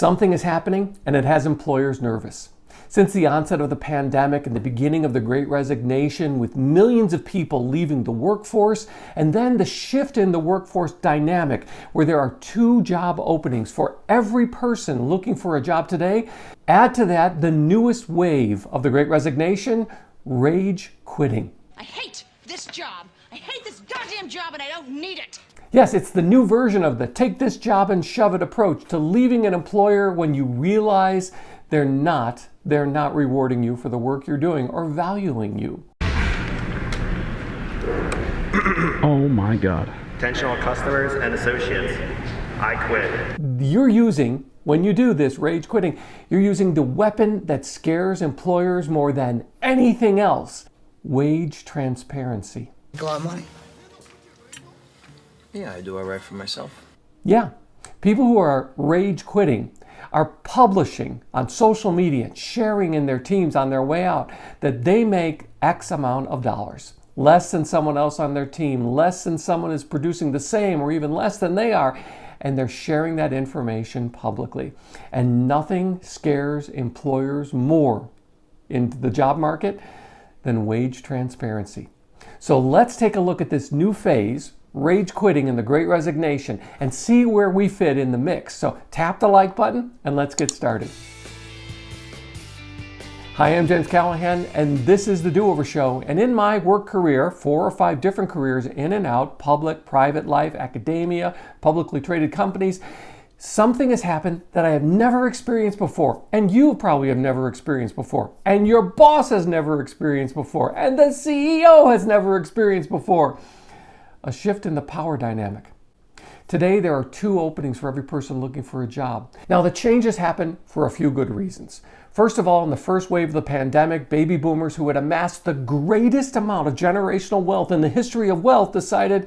Something is happening, and it has employers nervous. Since the onset of the pandemic and the beginning of the Great Resignation, with millions of people leaving the workforce, and then the shift in the workforce dynamic, where there are 2 job openings for every person looking for a job today, add to that the newest wave of the Great Resignation, rage quitting. I hate this job. I hate this goddamn job, and I don't need it. Yes, it's the new version of the take this job and shove it approach to leaving an employer when you realize they're not rewarding you for the work you're doing or valuing you. Oh my God. Intentional customers and associates. I quit. You're using, when you do this rage quitting, you're using the weapon that scares employers more than anything else, wage transparency. Make a lot of money. Yeah, I do all right for myself. Yeah, people who are rage quitting are publishing on social media, sharing in their teams on their way out that they make X amount of dollars, less than someone else on their team, less than someone is producing the same or even less than they are, and they're sharing that information publicly. And nothing scares employers more in the job market than wage transparency. So let's take a look at this new phase, rage quitting and the Great Resignation, and see where we fit in the mix. So tap the like button and let's get started. Hi, I'm James Callahan, and this is the Do-Over Show. And in my work career, 4 or 5 different careers in and out, public, private life, academia, publicly traded companies, something has happened that I have never experienced before, and you probably have never experienced before, and your boss has never experienced before, and the CEO has never experienced before. A shift in the power dynamic. Today, there are 2 openings for every person looking for a job. Now, the changes happen for a few good reasons. First of all, in the first wave of the pandemic, baby boomers who had amassed the greatest amount of generational wealth in the history of wealth decided,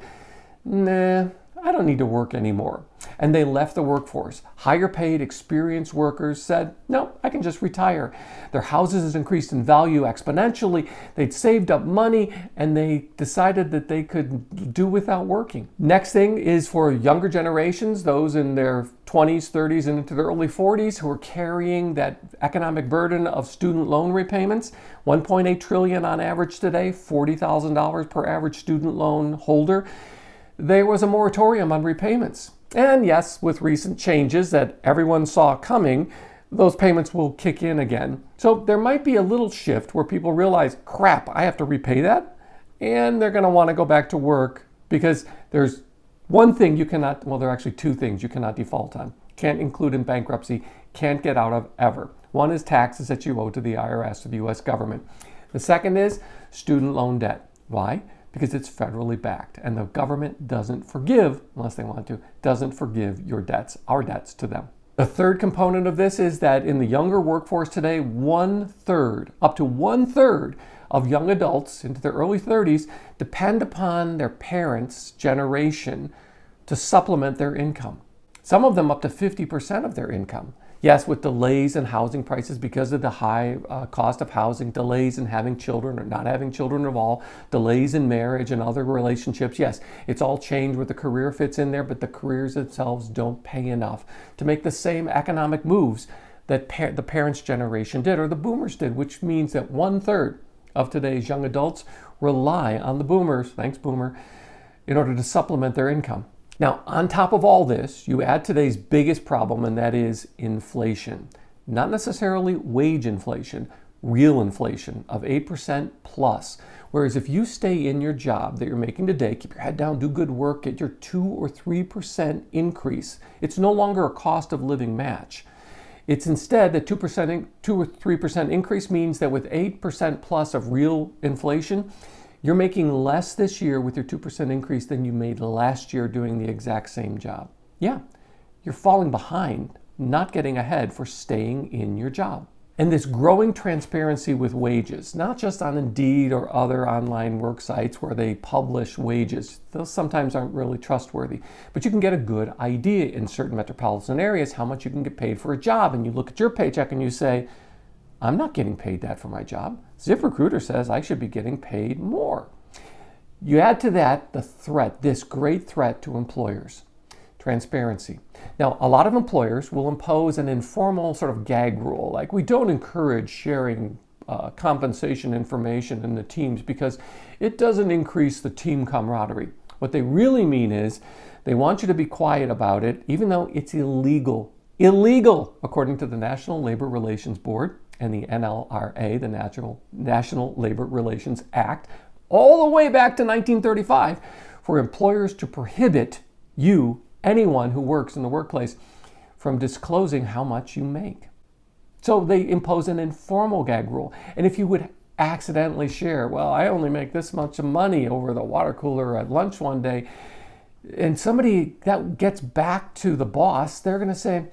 nah, I don't need to work anymore. And they left the workforce. Higher paid, experienced workers said, no, I can just retire. Their houses increased in value exponentially. They'd saved up money and they decided that they could do without working. Next thing is for younger generations, those in their 20s, 30s, and into their early 40s who are carrying that economic burden of student loan repayments. $1.8 trillion on average today, $40,000 per average student loan holder. There was a moratorium on repayments. And yes, with recent changes that everyone saw coming, those payments will kick in again. So there might be a little shift where people realize, crap, I have to repay that. And they're going to want to go back to work because there's one thing you cannot, well, there are actually 2 things you cannot default on. Can't include in bankruptcy, can't get out of ever. One is taxes that you owe to the IRS or the US government. The second is student loan debt. Why? Because it's federally backed, and the government doesn't forgive, unless they want to, doesn't forgive your debts, our debts to them. The third component of this is that in the younger workforce today, 1/3, up to 1/3 of young adults into their early 30s depend upon their parents' generation to supplement their income. Some of them up to 50% of their income. Yes, with delays in housing prices because of the high cost of housing, delays in having children or not having children at all, delays in marriage and other relationships. Yes, it's all changed where the career fits in there, but the careers themselves don't pay enough to make the same economic moves that the parents' generation did or the boomers did, which means that 1/3 of today's young adults rely on the boomers, thanks boomer, in order to supplement their income. Now, on top of all this, you add today's biggest problem, and that is inflation. Not necessarily wage inflation, real inflation of 8% plus. Whereas if you stay in your job that you're making today, keep your head down, do good work, get your 2 or 3% increase, it's no longer a cost of living match. It's instead that 2 or 3% increase means that with 8% plus of real inflation, you're making less this year with your 2% increase than you made last year doing the exact same job. Yeah, you're falling behind, not getting ahead for staying in your job. And this growing transparency with wages, not just on Indeed or other online work sites where they publish wages. Those sometimes aren't really trustworthy, but you can get a good idea in certain metropolitan areas how much you can get paid for a job. And you look at your paycheck and you say, I'm not getting paid that for my job. ZipRecruiter says I should be getting paid more. You add to that the threat, this great threat to employers transparency. Now, a lot of employers will impose an informal sort of gag rule, like we don't encourage sharing compensation information in the teams because it doesn't increase the team camaraderie. What they really mean is they want you to be quiet about it, even though it's illegal. Illegal, according to the National Labor Relations Board and the NLRA, the National Labor Relations Act, all the way back to 1935, for employers to prohibit you, anyone who works in the workplace, from disclosing how much you make. So they impose an informal gag rule. And if you would accidentally share, well, I only make this much money over the water cooler at lunch one day, and somebody that gets back to the boss, they're going to say,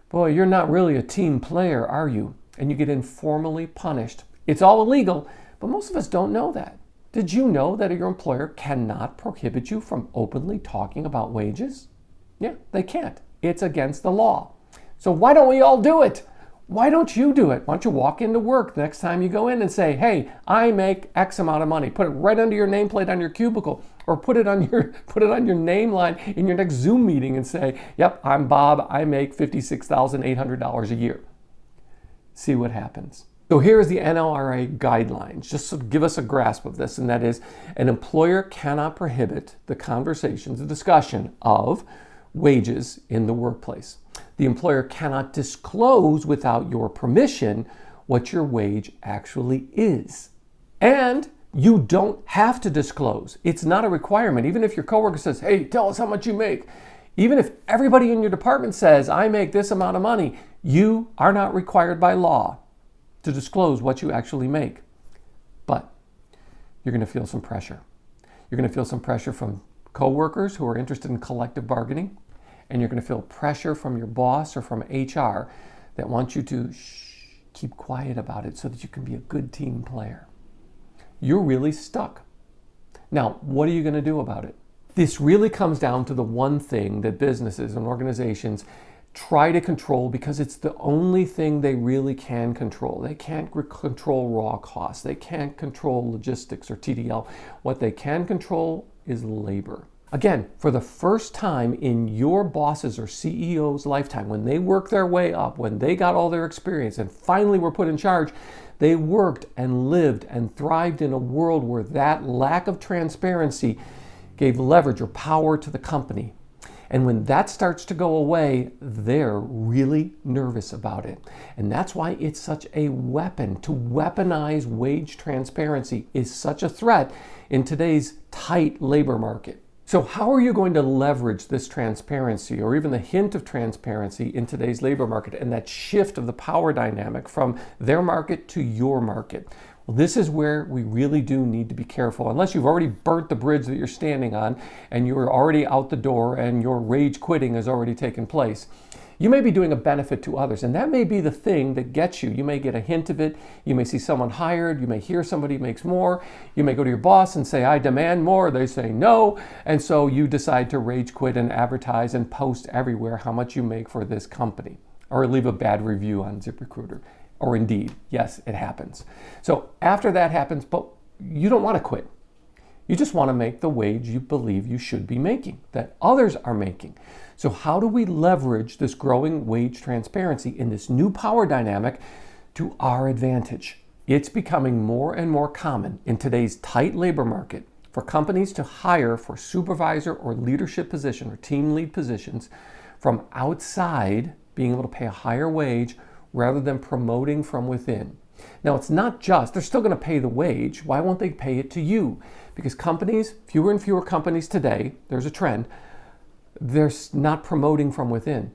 boy, you're not really a team player, are you? And you get informally punished. It's all illegal, but most of us don't know that. Did you know that your employer cannot prohibit you from openly talking about wages? Yeah, they can't. It's against the law. So why don't we all do it? Why don't you do it? Why don't you walk into work the next time you go in and say, hey, I make X amount of money. Put it right under your nameplate on your cubicle, or put it on your name line in your next Zoom meeting and say, yep, I'm Bob. I make $56,800 a year. See what happens. So here is the NLRA guidelines, just to give us a grasp of this, and that is an employer cannot prohibit the conversations, the discussion of wages in the workplace. The employer cannot disclose without your permission what your wage actually is. And you don't have to disclose. It's not a requirement. Even if your coworker says, hey, tell us how much you make. Even if everybody in your department says, I make this amount of money, you are not required by law to disclose what you actually make. But you're going to feel some pressure. You're going to feel some pressure from coworkers who are interested in collective bargaining. And you're going to feel pressure from your boss or from HR that wants you to keep quiet about it so that you can be a good team player. You're really stuck. Now, what are you going to do about it? This really comes down to the one thing that businesses and organizations try to control because it's the only thing they really can control. They can't control raw costs. They can't control logistics or TDL. What they can control is labor. Again, for the first time in your boss's or CEO's lifetime, when they worked their way up, when they got all their experience and finally were put in charge, they worked and lived and thrived in a world where that lack of transparency gave leverage or power to the company. And when that starts to go away, they're really nervous about it. And that's why it's such a weapon. To weaponize wage transparency is such a threat in today's tight labor market. So how are you going to leverage this transparency or even the hint of transparency in today's labor market and that shift of the power dynamic from their market to your market? Well, this is where we really do need to be careful. Unless you've already burnt the bridge that you're standing on and you're already out the door and your rage quitting has already taken place, you may be doing a benefit to others, and that may be the thing that gets you. You may get a hint of it. You may see someone hired. You may hear somebody makes more. You may go to your boss and say, I demand more. They say no. And so you decide to rage quit and advertise and post everywhere how much you make for this company, or leave a bad review on ZipRecruiter. Or Indeed. Yes, it happens. So after that happens, but you don't want to quit. You just want to make the wage you believe you should be making, that others are making. So how do we leverage this growing wage transparency in this new power dynamic to our advantage? It's becoming more and more common in today's tight labor market for companies to hire for supervisor or leadership position or team lead positions from outside, being able to pay a higher wage rather than promoting from within. Now, it's not just, they're still going to pay the wage. Why won't they pay it to you? Because companies, fewer and fewer companies today, there's a trend, they're not promoting from within.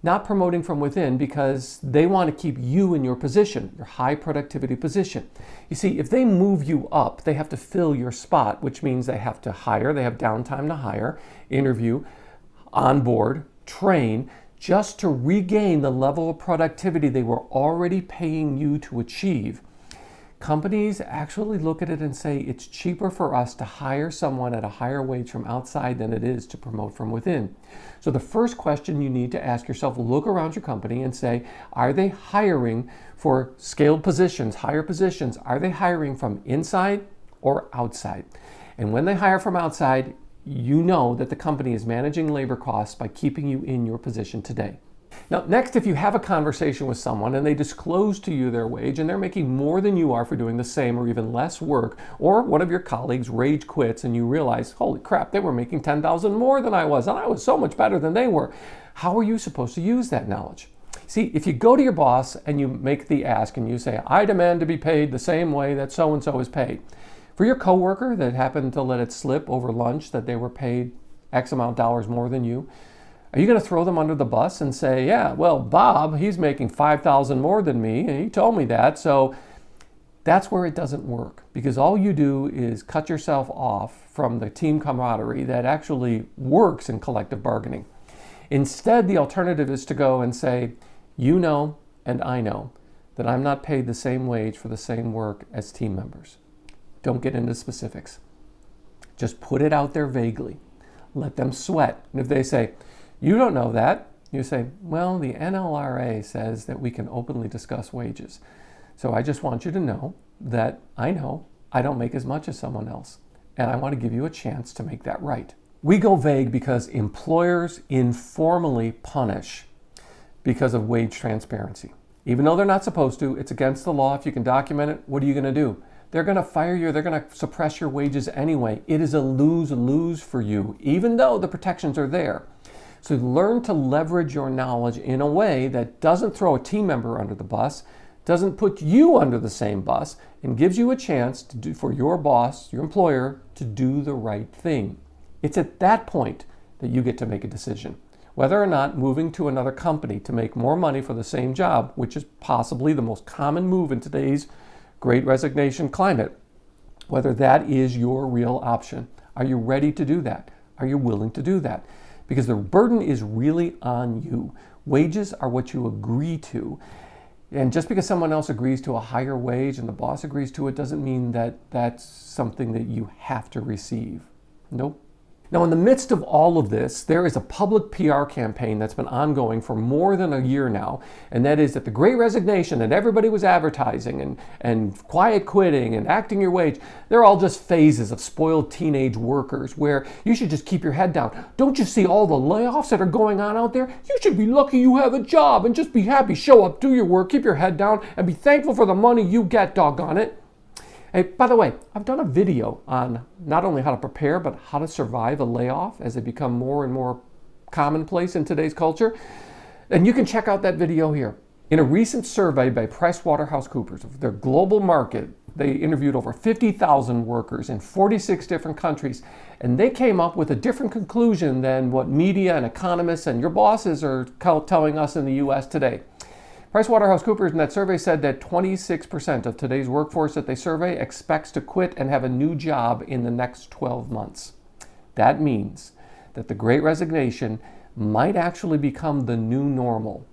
Not promoting from within because they want to keep you in your position, your high productivity position. You see, if they move you up, they have to fill your spot, which means they have to hire, they have downtime to hire, interview, onboard, train, just to regain the level of productivity they were already paying you to achieve. Companies actually look at it and say it's cheaper for us to hire someone at a higher wage from outside than it is to promote from within. So the first question you need to ask yourself, look around your company and say, are they hiring for scaled positions, higher positions? Are they hiring from inside or outside? And when they hire from outside, you know that the company is managing labor costs by keeping you in your position today. Now, next, if you have a conversation with someone and they disclose to you their wage and they're making more than you are for doing the same or even less work, or one of your colleagues rage quits and you realize, holy crap, they were making $10,000 more than I was and I was so much better than they were. How are you supposed to use that knowledge? See, if you go to your boss and you make the ask and you say, I demand to be paid the same way that so-and-so is paid. For your coworker that happened to let it slip over lunch that they were paid X amount of dollars more than you, are you going to throw them under the bus and say, yeah, well, Bob, he's making $5,000 more than me, and he told me that, so that's where it doesn't work, because all you do is cut yourself off from the team camaraderie that actually works in collective bargaining. Instead, the alternative is to go and say, you know and I know that I'm not paid the same wage for the same work as team members. Don't get into specifics. Just put it out there vaguely. Let them sweat. And if they say, you don't know that, you say, well, the NLRA says that we can openly discuss wages. So I just want you to know that I know I don't make as much as someone else. And I want to give you a chance to make that right. We go vague because employers informally punish because of wage transparency. Even though they're not supposed to, it's against the law. If you can document it, what are you going to do? They're going to fire you. They're going to suppress your wages anyway. It is a lose-lose for you, even though the protections are there. So learn to leverage your knowledge in a way that doesn't throw a team member under the bus, doesn't put you under the same bus, and gives you a chance to do, for your boss, your employer, to do the right thing. It's at that point that you get to make a decision. Whether or not moving to another company to make more money for the same job, which is possibly the most common move in today's great resignation climate, whether that is your real option. Are you ready to do that? Are you willing to do that? Because the burden is really on you. Wages are what you agree to. And just because someone else agrees to a higher wage and the boss agrees to it doesn't mean that that's something that you have to receive. Nope. Now, in the midst of all of this, there is a public PR campaign that's been ongoing for more than a year now, and that is that the Great Resignation that everybody was advertising and quiet quitting and acting your wage, they're all just phases of spoiled teenage workers where you should just keep your head down. Don't you see all the layoffs that are going on out there? You should be lucky you have a job and just be happy. Show up, do your work, keep your head down, and be thankful for the money you get, doggone it. Hey, by the way, I've done a video on not only how to prepare, but how to survive a layoff as they become more and more commonplace in today's culture. And you can check out that video here. In a recent survey by PricewaterhouseCoopers of their global market, they interviewed over 50,000 workers in 46 different countries, and they came up with a different conclusion than what media and economists and your bosses are telling us in the US today. PricewaterhouseCoopers in that survey said that 26% of today's workforce that they survey expects to quit and have a new job in the next 12 months. That means that the Great Resignation might actually become the new normal.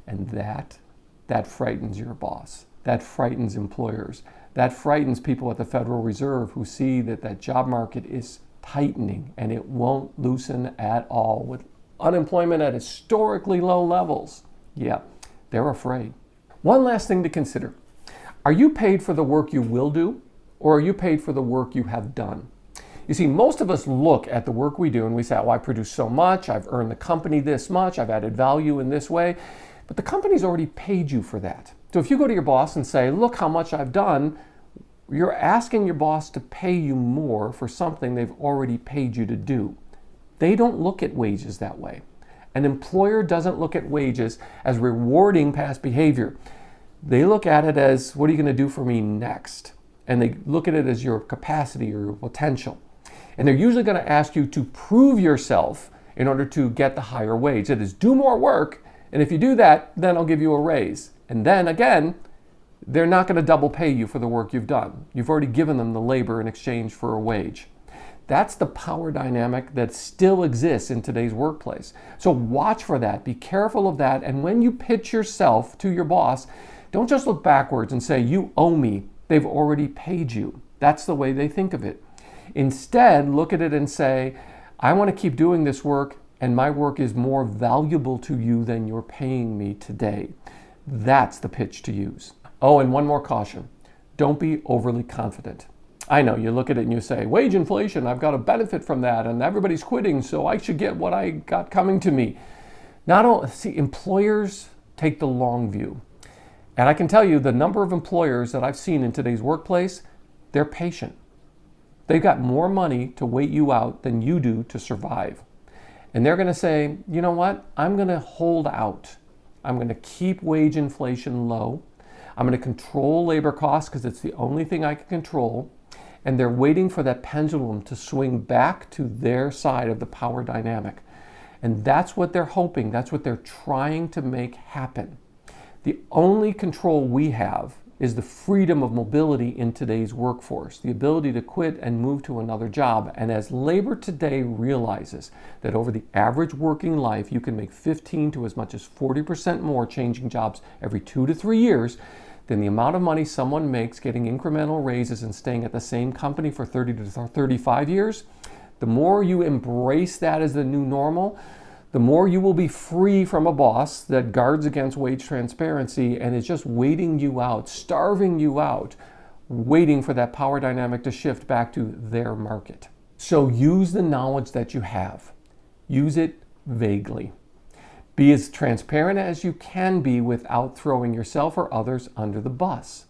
And that frightens your boss. That frightens employers. That frightens people at the Federal Reserve who see that that job market is tightening and it won't loosen at all with unemployment at historically low levels. Yeah. They're afraid. One last thing to consider. Are you paid for the work you will do, or are you paid for the work you have done? You see, most of us look at the work we do and we say, oh, I produce so much, I've earned the company this much, I've added value in this way, but the company's already paid you for that. So if you go to your boss and say, look how much I've done, you're asking your boss to pay you more for something they've already paid you to do. They don't look at wages that way. An employer doesn't look at wages as rewarding past behavior. They look at it as, what are you going to do for me next? And they look at it as your capacity or your potential. And they're usually going to ask you to prove yourself in order to get the higher wage. It is do more work, and if you do that, then I'll give you a raise. And then again, they're not going to double pay you for the work you've done. You've already given them the labor in exchange for a wage. That's the power dynamic that still exists in today's workplace. So watch for that. Be careful of that. And when you pitch yourself to your boss, don't just look backwards and say, you owe me. They've already paid you. That's the way they think of it. Instead, look at it and say, I want to keep doing this work, and my work is more valuable to you than you're paying me today. That's the pitch to use. Oh, and one more caution. Don't be overly confident. I know, you look at it and you say, wage inflation, I've got to benefit from that, and everybody's quitting, so I should get what I got coming to me. See, employers take the long view. And I can tell you the number of employers that I've seen in today's workplace, they're patient. They've got more money to wait you out than you do to survive. And they're going to say, you know what? I'm going to hold out. I'm going to keep wage inflation low. I'm going to control labor costs because it's the only thing I can control. And they're waiting for that pendulum to swing back to their side of the power dynamic. And that's what they're hoping. That's what they're trying to make happen. The only control we have is the freedom of mobility in today's workforce, the ability to quit and move to another job. And as labor today realizes that over the average working life, you can make 15 to as much as 40% more changing jobs every 2 to 3 years, then the amount of money someone makes getting incremental raises and staying at the same company for 30 to 35 years, the more you embrace that as the new normal, the more you will be free from a boss that guards against wage transparency and is just waiting you out, starving you out, waiting for that power dynamic to shift back to their market. So use the knowledge that you have. Use it vaguely. Be as transparent as you can be without throwing yourself or others under the bus.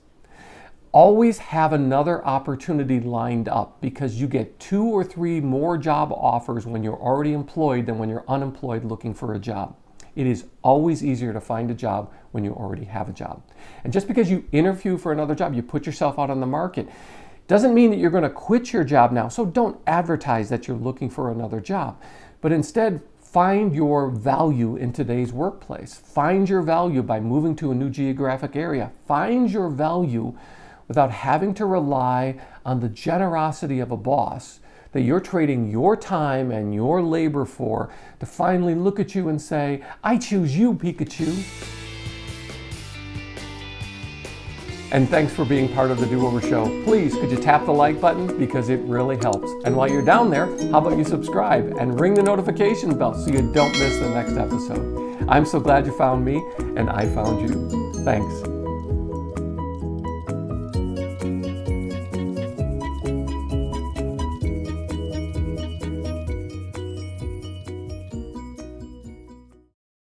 Always have another opportunity lined up because you get 2 or 3 more job offers when you're already employed than when you're unemployed looking for a job. It is always easier to find a job when you already have a job. And just because you interview for another job, you put yourself out on the market, doesn't mean that you're going to quit your job now. So don't advertise that you're looking for another job, but instead find your value in today's workplace. Find your value by moving to a new geographic area. Find your value without having to rely on the generosity of a boss that you're trading your time and your labor for to finally look at you and say, I choose you, Pikachu. And thanks for being part of the Do-Over Show. Please, could you tap the like button because it really helps. And while you're down there, how about you subscribe and ring the notification bell so you don't miss the next episode. I'm so glad you found me and I found you. Thanks.